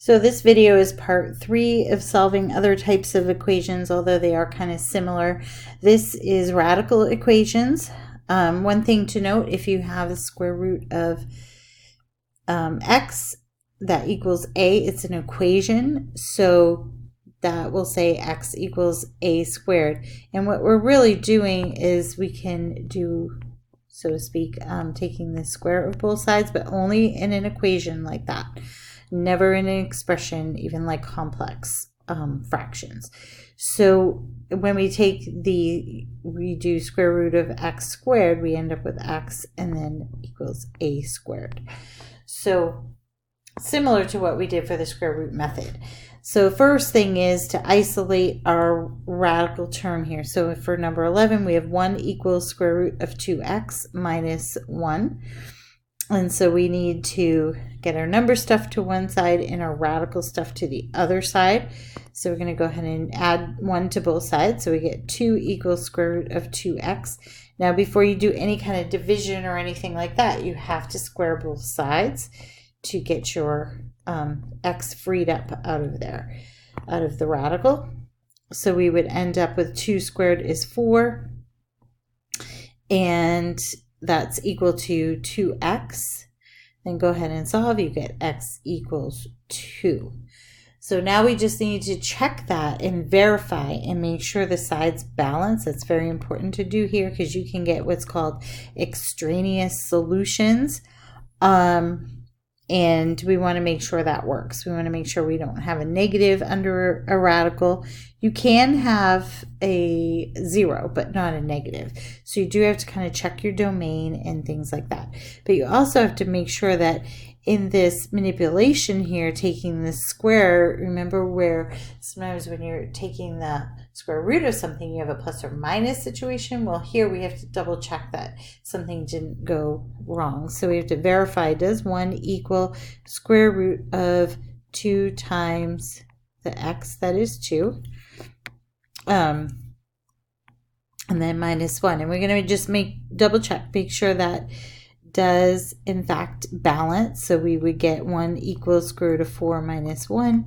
So this video is part 3 of solving other types of equations, although they are kind of similar. This is radical equations. One thing to note, if you have the square root of x that equals a, it's an equation, so that will say x equals a squared. And what we're really doing is we can do, so to speak, taking the square of both sides, but only in an equation like that. Never in an expression, even like complex fractions. So when we do square root of x squared, we end up with x and then equals a squared. So similar to what we did for the square root method. So first thing is to isolate our radical term here. So for number 11, we have 1 equals square root of 2x minus 1. And so we need to get our number stuff to one side and our radical stuff to the other side. So we're going to go ahead and add 1 to both sides. So we get 2 equals square root of 2x. Now before you do any kind of division or anything like that, you have to square both sides to get your x freed up out of there, out of the radical. So we would end up with 2 squared is 4. And that's equal to 2x. Then go ahead and solve. You get x equals 2. So now we just need to check that and verify and make sure the sides balance. That's very important to do here because you can get what's called extraneous solutions. And we want to make sure that works. We want to make sure we don't have a negative under a radical. You can have a 0, but not a negative. So you do have to kind of check your domain and things like that. But you also have to make sure that in this manipulation here, taking the square, remember where sometimes when you're taking the square root of something, you have a plus or minus situation. Well, here we have to double check that something didn't go wrong. So we have to verify, does 1 equal square root of 2 times the x, that is 2, and then minus 1. And we're going to just double check, make sure that does in fact balance. So we would get 1 equals square root of 4 minus 1,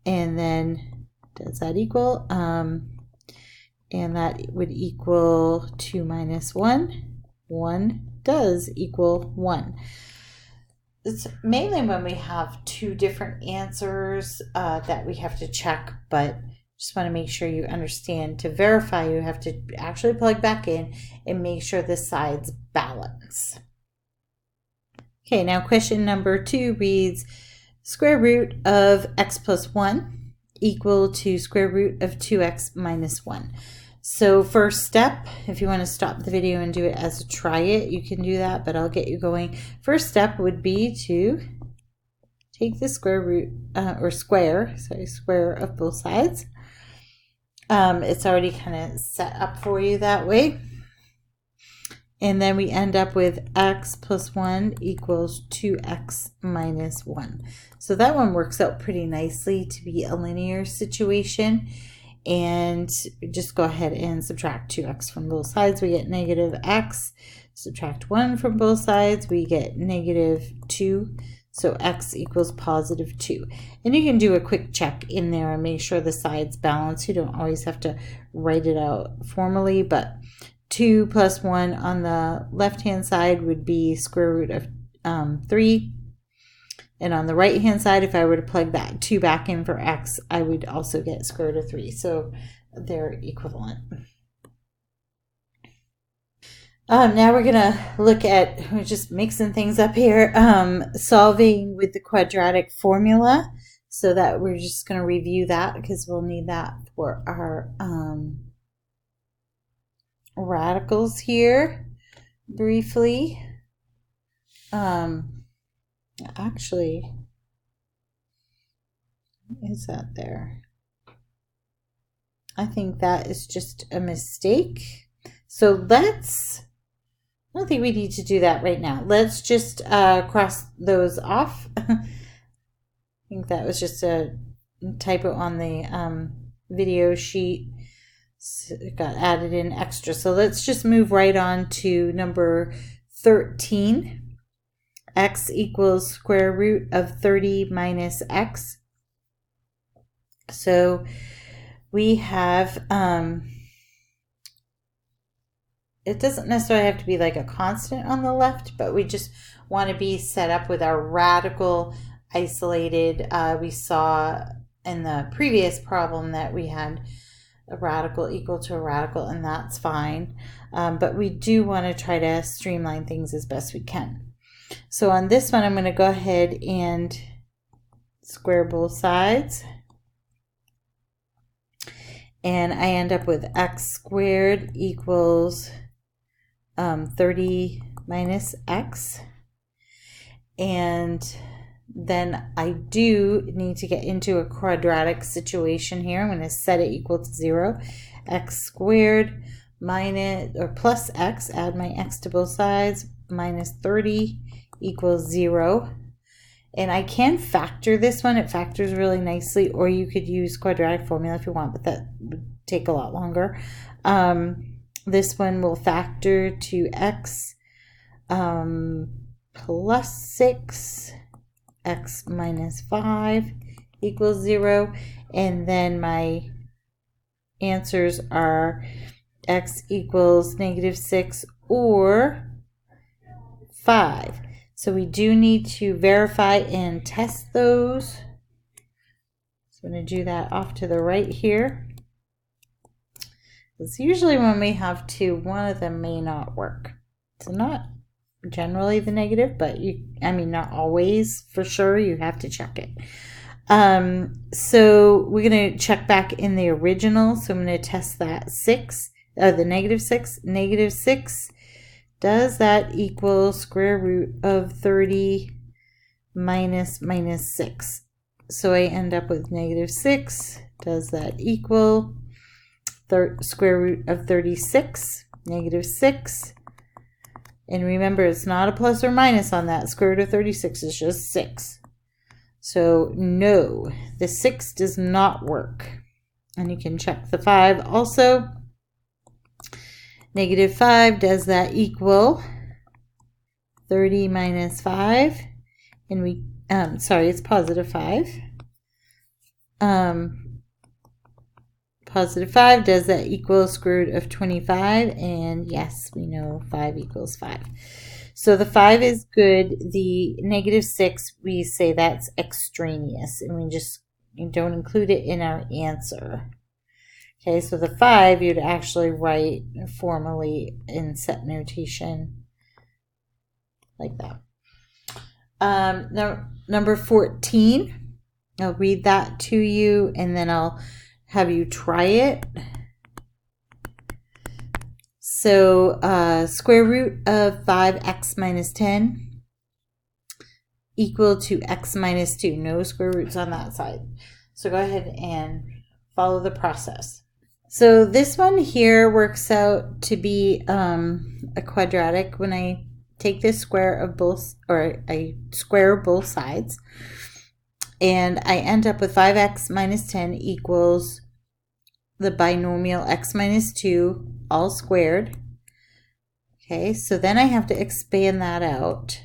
and then does that equal? And that would equal 2 minus 1. 1 does equal 1. It's mainly when we have two different answers that we have to check, but just want to make sure you understand, to verify you have to actually plug back in and make sure the sides balance. Okay, now question number 2 reads, square root of x plus 1 equal to square root of 2x minus 1. So first step, if you want to stop the video and do it as a try it, you can do that, but I'll get you going. First step would be to take the square root, square of both sides. It's already kind of set up for you that way. And then we end up with x plus 1 equals 2x minus 1. So that one works out pretty nicely to be a linear situation. And just go ahead and subtract 2x from both sides. We get negative x. Subtract 1 from both sides. We get negative 2. So x equals positive 2. And you can do a quick check in there and make sure the sides balance. You don't always have to write it out formally, but 2 plus 1 on the left-hand side would be square root of 3. And on the right-hand side, if I were to plug that 2 back in for x, I would also get square root of 3. So they're equivalent. Now we're going to look at, we're just mixing things up here, solving with the quadratic formula. So that we're just going to review that because we'll need that for our radicals here briefly. Actually, is that there? I think that is just a mistake. So I don't think we need to do that right now. Let's just cross those off. I think that was just a typo on the video sheet. So it got added in extra. So let's just move right on to number 13. X equals square root of 30 minus x. So we have, it doesn't necessarily have to be like a constant on the left, but we just want to be set up with our radical isolated. We saw in the previous problem that we had a radical equal to a radical, and that's fine. But we do want to try to streamline things as best we can. So on this one, I'm going to go ahead and square both sides. And I end up with x squared equals 30 minus x. And then I do need to get into a quadratic situation here. I'm going to set it equal to 0. X squared minus or plus x, add my x to both sides, minus 30 equals 0. And I can factor this one. It factors really nicely, or you could use quadratic formula if you want, but that would take a lot longer. This one will factor to x plus 6, x minus 5 equals 0. And then my answers are x equals negative 6 or 5. So we do need to verify and test those. So I'm going to do that off to the right here. It's usually when we have two, one of them may not work. So not generally the negative, but not always for sure. You have to check it. So we're going to check back in the original. So I'm going to test that 6, the negative 6. Negative 6. Does that equal square root of 30 minus 6? So I end up with negative 6. Does that equal square root of 36? Negative 6. And remember, it's not a plus or minus on that. Square root of 36 is just 6. So no, the 6 does not work. And you can check the 5 also. Negative 5, does that equal 30 minus 5? And we, it's positive 5. Positive 5, does that equal square root of 25? And yes, we know 5 equals 5. So the 5 is good. The negative 6, we say that's extraneous, and we don't include it in our answer. Okay, so the 5 you'd actually write formally in set notation like that. Number 14, I'll read that to you and then I'll have you try it. So square root of 5x minus 10 equal to x minus 2. No square roots on that side. So go ahead and follow the process. So this one here works out to be a quadratic when I take this square of both, or I square both sides, and I end up with 5x minus 10 equals the binomial x minus 2 all squared. Okay, so then I have to expand that out.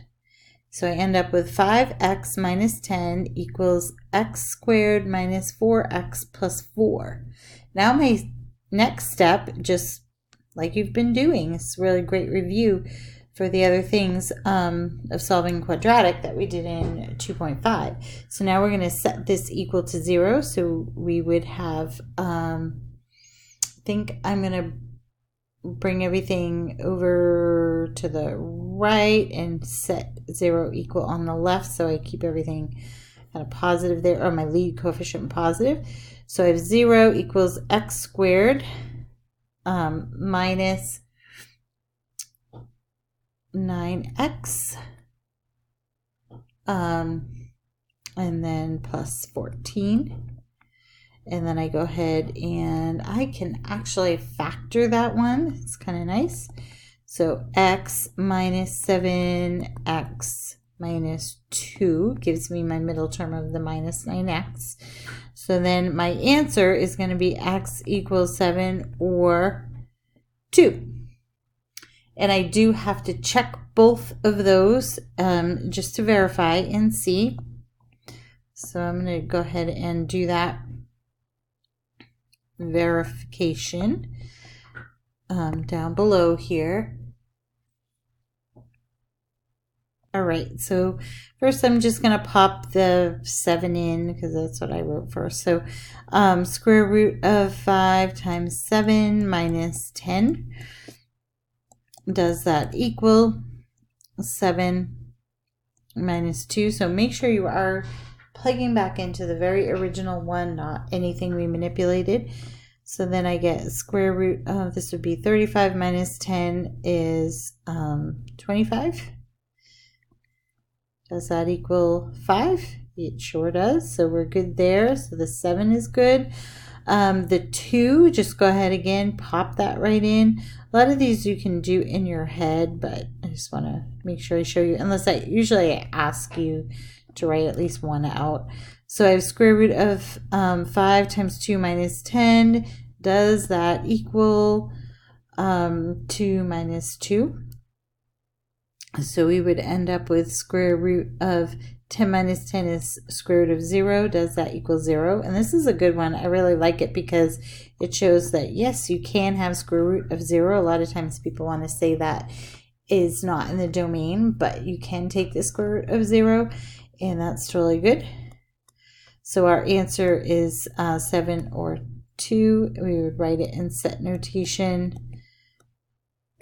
So I end up with 5x minus 10 equals x squared minus 4x plus 4. Now my next step, just like you've been doing, it's a really great review for the other things of solving quadratic that we did in 2.5. So now we're going to set this equal to 0. So we would have, I think I'm going to bring everything over to the right and set 0 equal on the left, so I keep everything kind of positive there, or my lead coefficient positive. So I have 0 equals x squared minus 9x and then plus 14. And then I go ahead and I can actually factor that one. It's kind of nice. So x minus 7x minus 2 gives me my middle term of the minus 9x. So then my answer is going to be x equals 7 or 2. And I do have to check both of those just to verify and see. So I'm going to go ahead and do that. verification down below here. All right, so first I'm just going to pop the 7 in because that's what I wrote first. So square root of 5 times 7 minus 10. Does that equal 7 minus 2? So make sure you are plugging back into the very original one, not anything we manipulated. So then I get square root of, this would be 35 minus 10 is 25. Does that equal 5? It sure does. So we're good there. So the 7 is good. The 2, just go ahead again, pop that right in. A lot of these you can do in your head, but I just want to make sure I show you, unless usually I ask you to write at least one out. So I have square root of 5 times 2 minus 10. Does that equal 2 minus 2? So we would end up with square root of 10 minus 10 is square root of 0. Does that equal 0? And this is a good one. I really like it because it shows that, yes, you can have square root of 0. A lot of times people want to say that is not in the domain, but you can take the square root of 0, and that's totally good. So our answer is 7 or 2. We would write it in set notation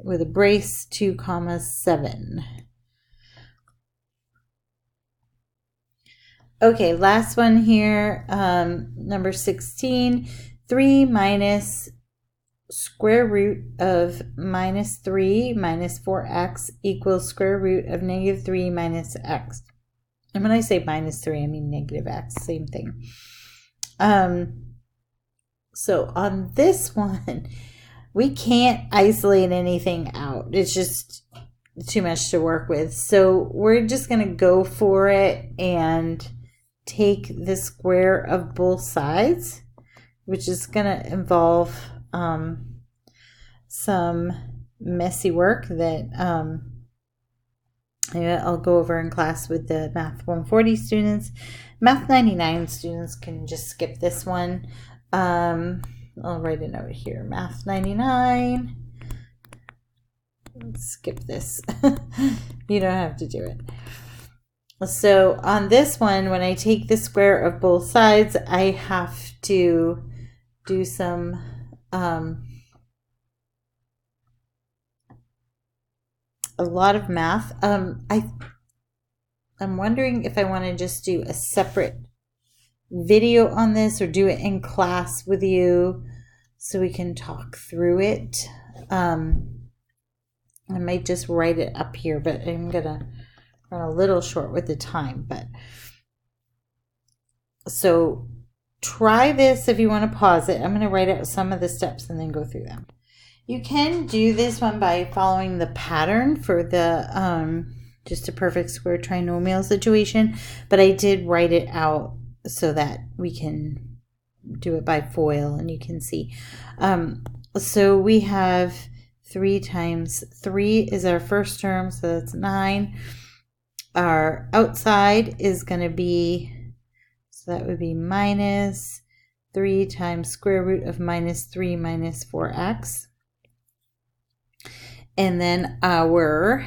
with a brace, 2 comma 7. Okay, last one here, number 16. 3 minus square root of minus 3 minus 4x equals square root of negative 3 minus x. And when I say minus 3, I mean negative x, same thing. So on this one, we can't isolate anything out. It's just too much to work with. So we're just going to go for it and take the square of both sides, which is going to involve some messy work that I'll go over in class with the Math 140 students. Math 99 students can just skip this one. I'll write a note here. Math 99. Let's skip this. You don't have to do it. So on this one, when I take the square of both sides, I have to do some a lot of math. I'm wondering if I want to just do a separate video on this or do it in class with you so we can talk through it. I might just write it up here, but I'm gonna run a little short with the time. But so try this if you want to pause it. I'm going to write out some of the steps and then go through them. You can do this one by following the pattern for the just a perfect square trinomial situation, but I did write it out so that we can do it by FOIL and you can see. So we have 3 times 3 is our first term, so that's 9. Our outside is going to be, so that would be minus 3 times square root of minus 3 minus 4x. And then our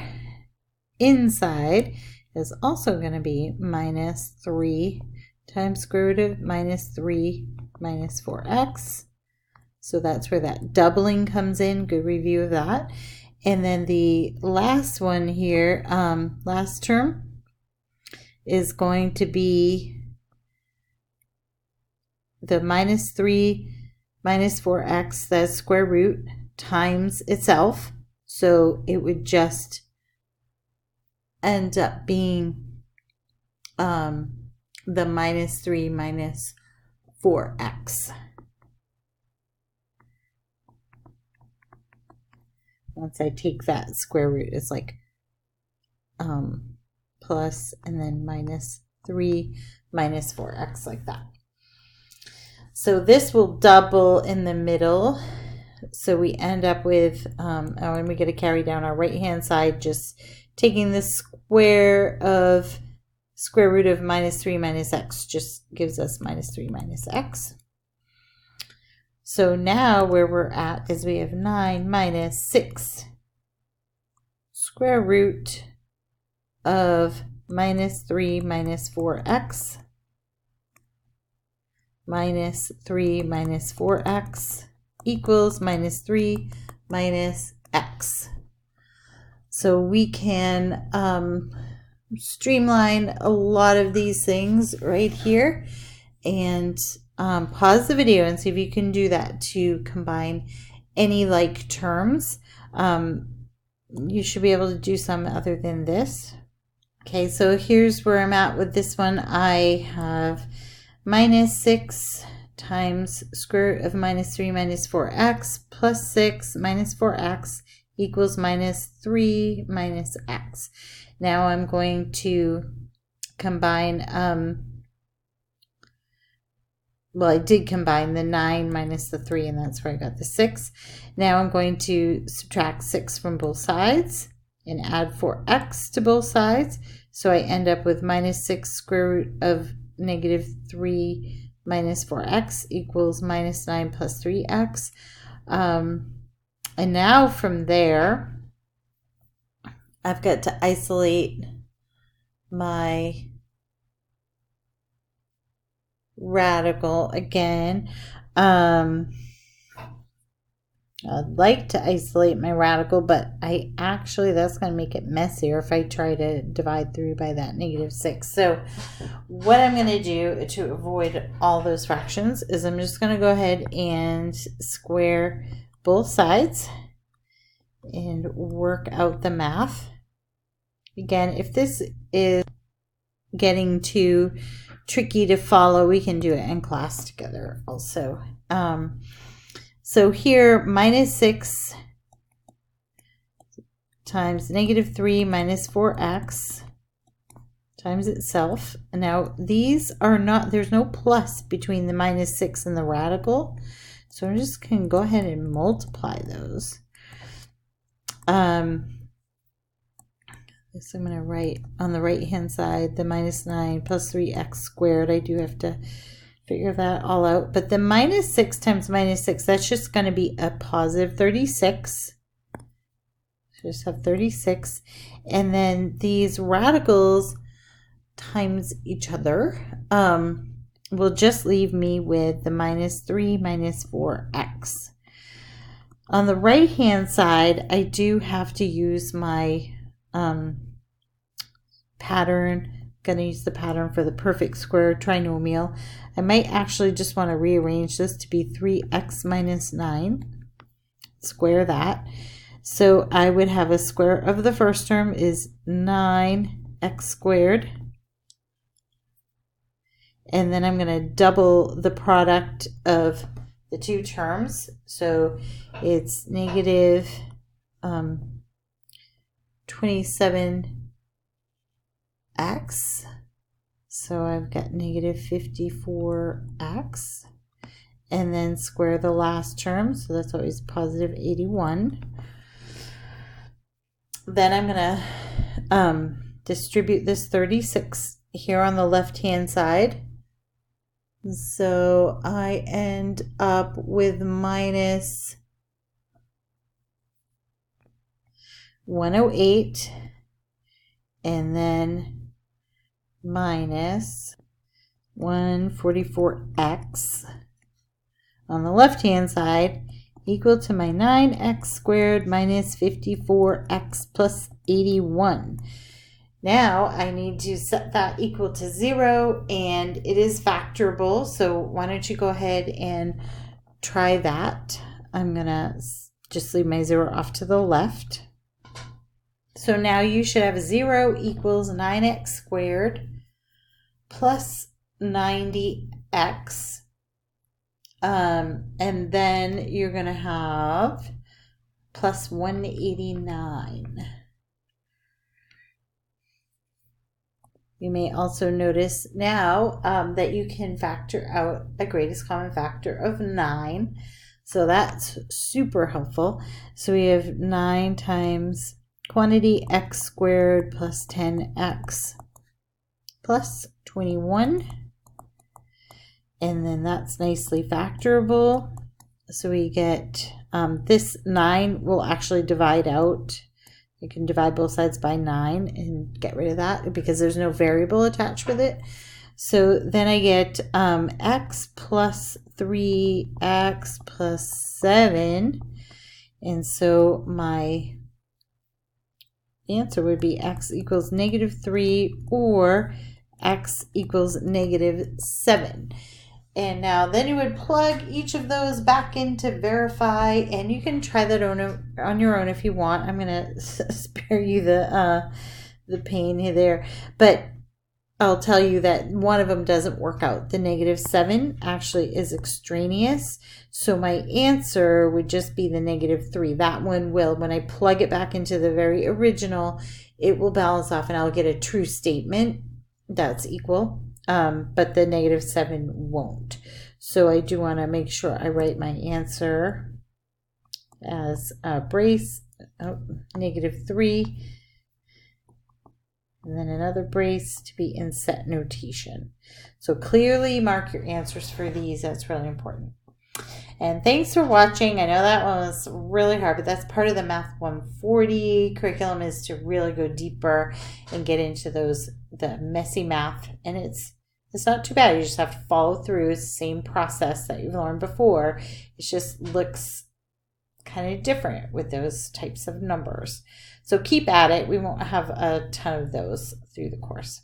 inside is also going to be minus 3 times square root of minus 3 minus 4x. So that's where that doubling comes in. Good review of that. And then the last one here, last term, is going to be the minus 3 minus 4x, that's square root, times itself. So it would just end up being the minus 3 minus 4x. Once I take that square root, it's like plus and then minus 3 minus 4x, like that. So this will double in the middle. So we end up with, and we get to carry down our right hand side, just taking the square of square root of minus 3 minus x, just gives us minus 3 minus x. So now where we're at is we have 9 minus 6 square root of minus 3 minus 4x minus 3 minus 4x equals minus 3 minus x. So we can streamline a lot of these things right here, and pause the video and see if you can do that to combine any like terms. You should be able to do some other than this. Okay, so here's where I'm at with this one. I have minus 6 times square root of minus 3 minus 4x plus 6 minus 4x equals minus 3 minus x. Now I'm going to combine, well, I did combine the 9 minus the 3, and that's where I got the 6. Now I'm going to subtract 6 from both sides and add 4x to both sides. So I end up with minus 6 square root of negative 3 minus 4x equals minus 9 plus 3x. And now from there, I've got to isolate my radical again. I'd like to isolate my radical, but that's going to make it messier if I try to divide through by that negative 6. So what I'm going to do to avoid all those fractions is I'm just going to go ahead and square both sides and work out the math. Again, if this is getting too tricky to follow, we can do it in class together also. So here, minus 6 times negative 3 minus 4x times itself. Now, these are not, there's no plus between the minus 6 and the radical. So I'm just going to go ahead and multiply those. So I'm going to write on the right-hand side the minus 9 plus 3x squared. I do have to figure that all out. But the minus 6 times minus 6, that's just going to be a positive 36. So just have 36. And then these radicals times each other will just leave me with the minus 3 minus 4x. On the right-hand side, I do have to use my pattern. I'm going to use the pattern for the perfect square trinomial. I might actually just want to rearrange this to be 3x minus 9. Square that. So I would have a square of the first term is 9x squared. And then I'm going to double the product of the two terms. So it's negative 27x. So I've got negative 54x. And then square the last term. So that's always positive 81. Then I'm going to distribute this 36 here on the left-hand side. So I end up with minus 108 and then minus 144x on the left-hand side equal to my 9x squared minus 54x plus 81. Now I need to set that equal to 0, and it is factorable. So why don't you go ahead and try that. I'm going to just leave my 0 off to the left. So now you should have 0 equals 9x squared plus 90x. And then you're going to have plus 189. You may also notice now that you can factor out a greatest common factor of 9. So that's super helpful. So we have 9 times quantity x squared plus 10x plus 21. And then that's nicely factorable. So we get this 9 will actually divide out. You can divide both sides by 9 and get rid of that because there's no variable attached with it. So then I get x plus 3x plus 7. And so my answer would be x equals -3 or x equals -7. And now then you would plug each of those back in to verify, and you can try that on your own if you want. I'm going to spare you the pain there, but I'll tell you that one of them doesn't work out. The -7 actually is extraneous, so my answer would just be the -3. That one will, when I plug it back into the very original, it will balance off and I'll get a true statement that's equal. But the -7 won't. So I do want to make sure I write my answer as a brace, -3, and then another brace to be in set notation. So clearly mark your answers for these. That's really important. And thanks for watching. I know that one was really hard, but that's part of the Math 140 curriculum, is to really go deeper and get into the messy math. And it's not too bad. You just have to follow through. It's the same process that you've learned before. It just looks kind of different with those types of numbers. So keep at it. We won't have a ton of those through the course.